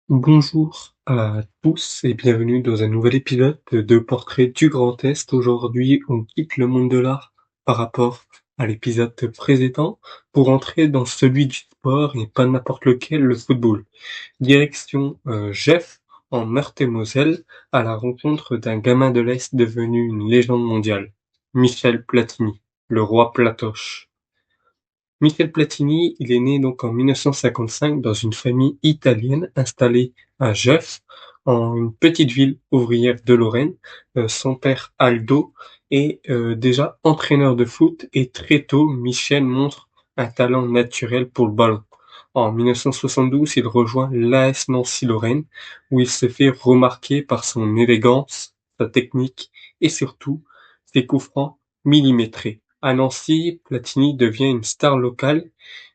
Bonjour à tous et bienvenue dans un nouvel épisode de Portrait du Grand Est. Aujourd'hui, on quitte le monde de l'art par rapport à l'épisode précédent pour entrer dans celui du sport et pas n'importe lequel, le football. Direction Gef en Meurthe-et-Moselle à la rencontre d'un gamin de l'Est devenu une légende mondiale, Michel Platini, le roi Platoche. Michel Platini, il est né donc en 1955 dans une famille italienne installée à Gef, en une petite ville ouvrière de Lorraine. Son père Aldo est déjà entraîneur de foot et très tôt, Michel montre un talent naturel pour le ballon. En 1972, il rejoint l'AS Nancy-Lorraine où il se fait remarquer par son élégance, sa technique et surtout ses coups francs millimétrés. À Nancy, Platini devient une star locale.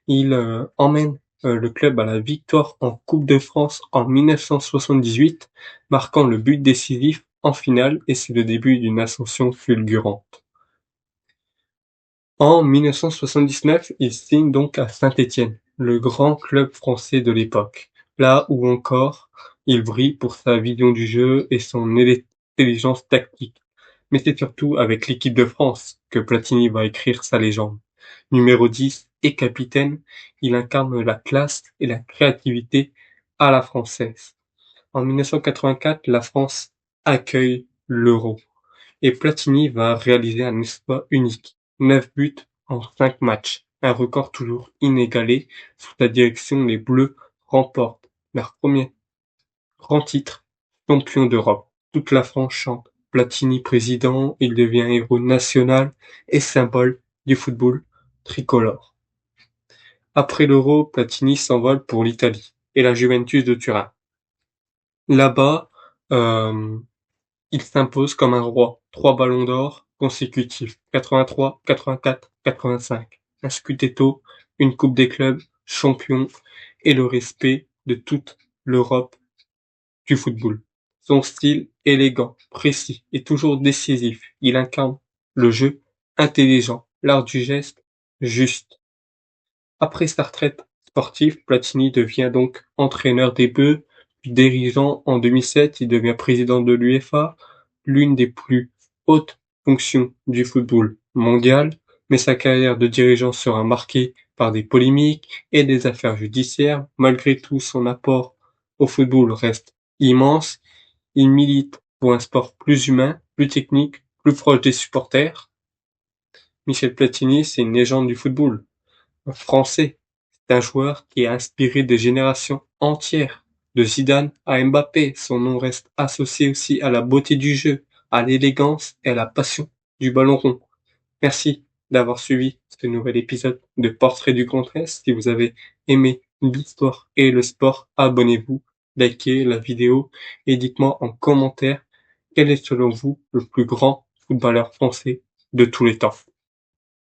Il emmène le club à la victoire en Coupe de France en 1978, marquant le but décisif en finale et c'est le début d'une ascension fulgurante. En 1979, il signe donc à Saint-Étienne, le grand club français de l'époque, là où encore il brille pour sa vision du jeu et son intelligence tactique. Mais c'est surtout avec l'équipe de France que Platini va écrire sa légende. Numéro 10 et capitaine, il incarne la classe et la créativité à la française. En 1984, la France accueille l'Euro et Platini va réaliser un exploit unique. 9 buts en 5 matchs, un record toujours inégalé. Sous sa direction, les Bleus remportent leur premier grand titre, champion d'Europe. Toute la France chante. Platini président, il devient héros national et symbole du football tricolore. Après l'Euro, Platini s'envole pour l'Italie et la Juventus de Turin. Là-bas, euh, il s'impose comme un roi. 3 ballons d'or consécutifs. 83, 84, 85. Un Scudetto, une Coupe des clubs, champion et le respect de toute l'Europe du football. Son style élégant, précis et toujours décisif. Il incarne le jeu intelligent, l'art du geste juste. Après sa retraite sportive, Platini devient donc entraîneur des Bleus, puis dirigeant en 2007, il devient président de l'UEFA, l'une des plus hautes fonctions du football mondial, mais sa carrière de dirigeant sera marquée par des polémiques et des affaires judiciaires. Malgré tout, son apport au football reste immense. Il milite pour un sport plus humain, plus technique, plus proche des supporters. Michel Platini, c'est une légende du football français. C'est un joueur qui a inspiré des générations entières. De Zidane à Mbappé, son nom reste associé aussi à la beauté du jeu, à l'élégance et à la passion du ballon rond. Merci d'avoir suivi ce nouvel épisode de Portrait du Grand Est. Si vous avez aimé l'histoire et le sport, abonnez-vous, likez la vidéo et dites-moi en commentaire quel est selon vous le plus grand footballeur français de tous les temps.